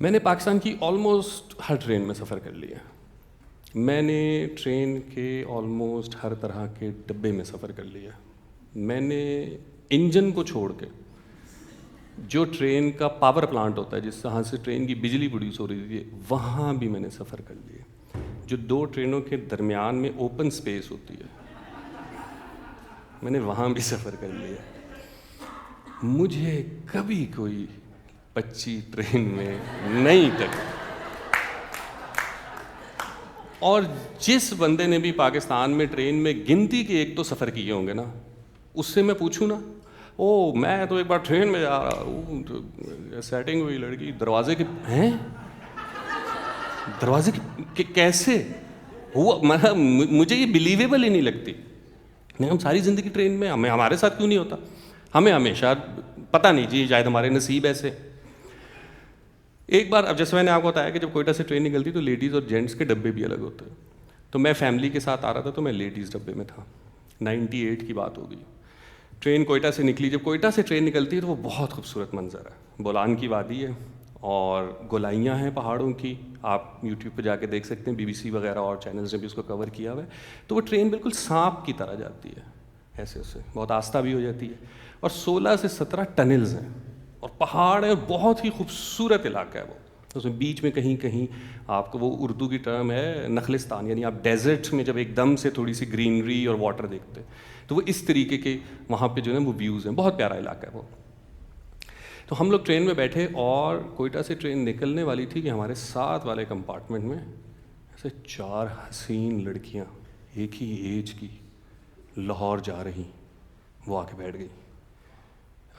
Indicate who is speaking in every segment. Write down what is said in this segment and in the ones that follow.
Speaker 1: میں نے پاکستان کی آلموسٹ ہر ٹرین میں سفر کر لیا. میں نے ٹرین کے آلموسٹ ہر طرح کے ڈبے میں سفر کر لیا. میں نے انجن کو چھوڑ کے جو ٹرین کا پاور پلانٹ ہوتا ہے جس طرح سے ٹرین کی بجلی پروڈیوس ہو رہی تھی وہاں بھی میں نے سفر کر لیا. جو دو ٹرینوں کے درمیان میں اوپن سپیس ہوتی ہے میں نے وہاں بھی سفر کر لیا. مجھے کبھی کوئی بچی ٹرین میں نہیں ٹکری. اور جس بندے نے بھی پاکستان میں ٹرین میں گنتی کے ایک تو سفر کیے ہوں گے نا, اس سے میں پوچھوں نا, او میں تو ایک بار ٹرین میں جا رہا ہوں, سیٹنگ ہوئی لڑکی دروازے کے ہیں دروازے کے کیسے ہوا, مجھے یہ بلیویبل ہی نہیں لگتی. نہیں, ہم ساری زندگی ٹرین میں, ہمارے ساتھ کیوں نہیں ہوتا؟ ہمیں ہمیشہ پتہ نہیں جی, شاید ہمارے نصیب ایسے. ایک بار, اب جیسے میں نے آپ کو بتایا کہ جب کوئٹہ سے ٹرین نکلتی تو لیڈیز اور جینٹس کے ڈبے بھی الگ ہوتے ہیں. تو میں فیملی کے ساتھ آ رہا تھا تو میں لیڈیز ڈبے میں تھا. 98 کی بات ہو گئی. ٹرین کوئٹہ سے نکلی. جب کوئٹہ سے ٹرین نکلتی ہے تو وہ بہت خوبصورت منظر ہے. بولان کی وادی ہے اور گولائیاں ہیں پہاڑوں کی. آپ یوٹیوب پہ جا کے دیکھ سکتے ہیں, BBC وغیرہ اور چینلز نے بھی اس کو کور کیا ہوا ہے. تو وہ ٹرین بالکل سانپ کی طرح جاتی ہے, ایسے اسے بہت آہستہ بھی ہو جاتی ہے. اور 16 سے 17 ٹنلز ہیں اور پہاڑ ہیں, اور بہت ہی خوبصورت علاقہ ہے وہ. اس میں بیچ میں کہیں کہیں آپ کو, وہ اردو کی ٹرم ہے نخلستان, یعنی آپ ڈیزرٹ میں جب ایک دم سے تھوڑی سی گرینری اور واٹر دیکھتے ہیں تو وہ اس طریقے کے وہاں پہ جو ہے وہ ویوز ہیں. بہت پیارا علاقہ ہے وہ. تو ہم لوگ ٹرین میں بیٹھے اور کوئٹہ سے ٹرین نکلنے والی تھی کہ ہمارے ساتھ والے کمپارٹمنٹ میں ایسے 4 حسین لڑکیاں ایک ہی ایج کی لاہور جا رہی, وہ آ کے بیٹھ گئی.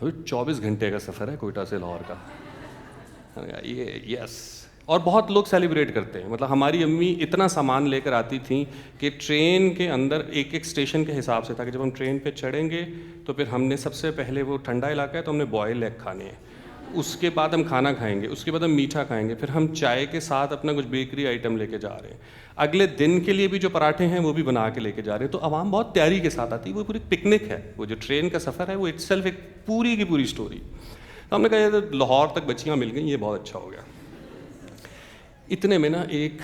Speaker 1: ابھی 24 گھنٹے کا سفر ہے کوئٹہ سے لاہور کا. یہ یس, اور بہت لوگ سیلیبریٹ کرتے ہیں. مطلب ہماری امی اتنا سامان لے کر آتی تھیں کہ ٹرین کے اندر ایک ایک اسٹیشن کے حساب سے تھا کہ جب ہم ٹرین پہ چڑھیں گے تو پھر ہم نے سب سے پہلے, وہ ٹھنڈا علاقہ ہے تو ہم نے بوائل ایگ کھانے ہیں, اس کے بعد ہم کھانا کھائیں گے, اس کے بعد ہم میٹھا کھائیں گے, پھر ہم چائے کے ساتھ اپنا کچھ بیکری آئٹم لے کے جا رہے ہیں. اگلے دن کے لیے بھی جو پراٹھے ہیں وہ بھی بنا کے لے کے جا رہے ہیں. تو عوام بہت تیاری کے ساتھ آتی ہے. وہ پوری پکنک ہے. وہ جو ٹرین کا سفر ہے وہ اٹ سیلف ایک پوری کی پوری اسٹوری. تو ہم نے کہا یہ لاہور تک بچیاں مل گئیں, یہ بہت اچھا ہو گیا. اتنے میں نا ایک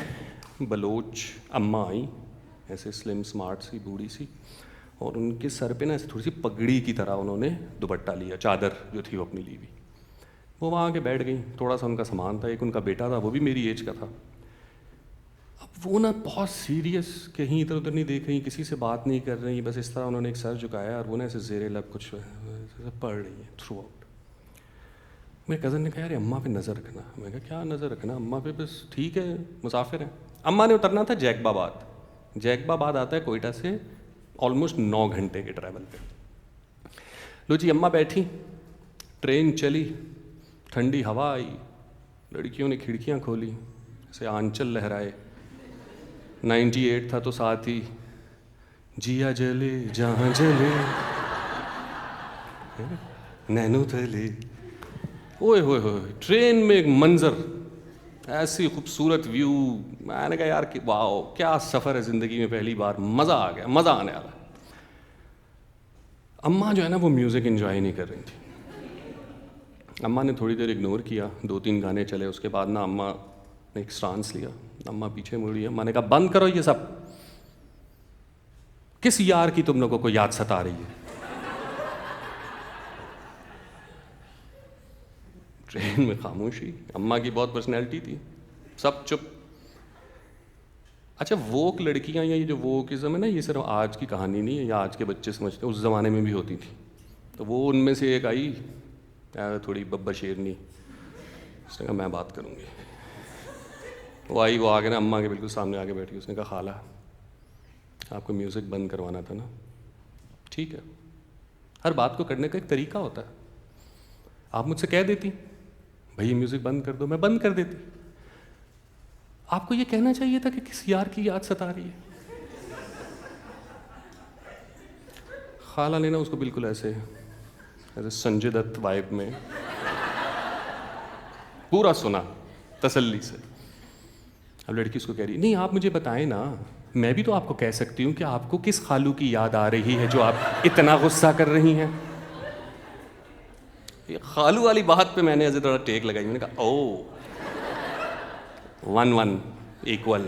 Speaker 1: بلوچ اماں آئیں, ایسے سلم سمارٹ سی بوڑھی سی, اور ان کے سر پہ نا ایسے تھوڑی سی پگڑی کی طرح انہوں نے دوپٹہ لیا, چادر جو تھی وہ اپنی لی ہوئی. وہ وہاں آ کے بیٹھ گئیں. تھوڑا سا ان کا سامان تھا, ایک ان کا بیٹا تھا وہ بھی میری ایج کا تھا. اب وہ نا بہت سیریس, کہیں ادھر ادھر نہیں دیکھ رہی, کسی سے بات نہیں کر رہی, بس اس طرح انہوں نے ایک سر جھکایا اور وہ نا ایسے زیر لب کچھ پڑھ رہی ہیں تھرو آؤٹ. میرے کزن نے کہا یار اماں پہ نظر رکھنا. میں کہا کیا نظر رکھنا, اماں پہ بس ٹھیک ہے مسافر ہیں. اماں نے اترنا تھا جیکب آباد. جیکب آباد آتا ہے کوئٹہ سے آلموسٹ 9 گھنٹے کے ٹریول پہ. لو جی اماں بیٹھی, ٹرین چلی, ٹھنڈی ہوا آئی, لڑکیوں نے کھڑکیاں کھولی, ایسے آنچل لہرائے. 98 تھا تو ساتھ ہی جیا جلے جہاں جلے نینو تلے. اوئے ہوئے ہوئے, ٹرین میں ایک منظر, ایسی خوبصورت ویو. میں نے کہا یار کہ واو کیا سفر ہے زندگی میں, پہلی بار مزہ آ گیا, مزہ آنے والا. اماں جو ہے نا وہ میوزک انجوائے نہیں کر رہی تھی. اماں نے تھوڑی دیر اگنور کیا, 2-3 گانے چلے, اس کے بعد نا اماں نے ایک سٹانس لیا. اماں پیچھے مڑی. اماں نے کہا بند کرو یہ سب, کس یار کی تم لوگوں کو یاد ستا رہی ہے. ٹرین میں خاموشی. اماں کی بہت پرسنالٹی تھی, سب چپ. اچھا ووک لڑکیاں, یا یہ جو ووکزم ہے نا, یہ صرف آج کی کہانی نہیں ہے یا آج کے بچے سمجھتے ہیں, اس زمانے میں بھی ہوتی تھی. تو وہ ان میں سے ایک آئی, تھوڑی ببا شیرنی, اس نے کہا میں بات کروں گی. وہ آئی, وہ آگے نا اماں کے بالکل سامنے آگے بیٹھی. اس نے کہا خالہ آپ کو میوزک بند کروانا تھا نا, ٹھیک ہے, ہر بات کو کرنے کا ایک طریقہ ہوتا ہے. آپ مجھ سے کہہ دیتی بھائی میوزک بند کر دو, میں بند کر دیتی. آپ کو یہ کہنا چاہیے تھا کہ کس یار کی یاد ستا رہی ہے. خالہ نے نا اس کو بالکل ایسے سنجے دت وائب میں پورا سنا تسلی سے. اب لڑکی اس کو کہہ رہی نہیں آپ مجھے بتائیں نا, میں بھی تو آپ کو کہہ سکتی ہوں کہ آپ کو کس خالو کی یاد آ رہی ہے جو آپ اتنا غصہ کر رہی ہیں. یہ خالو والی بات پہ میں نے ایسے تھوڑا ٹیک لگائی. میں نے کہا او 1-1 equal.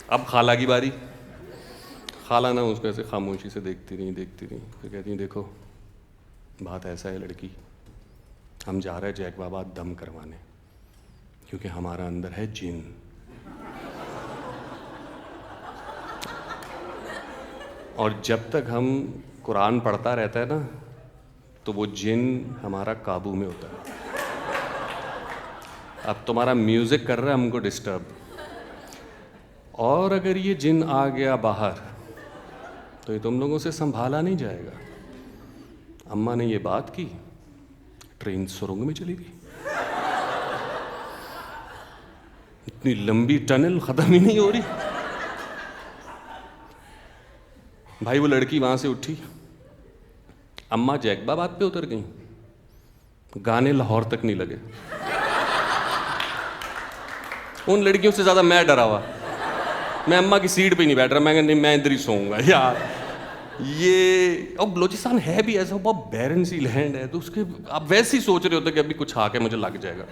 Speaker 1: اب خالہ کی باری. خالہ نا اس کو ایسے خاموشی سے دیکھتی رہی, پھر کہتی ہیں دیکھو بات ایسا ہے لڑکی, ہم جا رہے ہیں جیک بابا دم کروانے, کیونکہ ہمارا اندر ہے جن. اور جب تک ہم قرآن پڑھتا رہتا ہے نا تو وہ جن ہمارا قابو میں ہوتا ہے. اب تمہارا میوزک کر رہا ہے ہم کو ڈسٹرب, اور اگر یہ جن آ گیا باہر تو یہ تم لوگوں سے سنبھالا نہیں جائے گا. اماں نے یہ بات کی, ٹرین سرنگ میں چلی گئی. اتنی لمبی ٹنل ختم ہی نہیں ہو رہی. بھائی وہ لڑکی وہاں سے اٹھی, اماں جیک باباد پہ اتر گئیں, گانے لاہور تک نہیں لگے. ان لڑکیوں سے زیادہ میں ڈرا ہوا, میں اماں کی سیٹ پہ نہیں بیٹھ رہا, میں نہیں میں ادھر ہی سوؤں گا یار. یہ اب بلوچستان ہے بھی ایسا, بہت بیرن سی لینڈ ہے, تو اس کے آپ ویسے ہی سوچ رہے ہوتے کہ ابھی کچھ آ کے مجھے لگ جائے گا.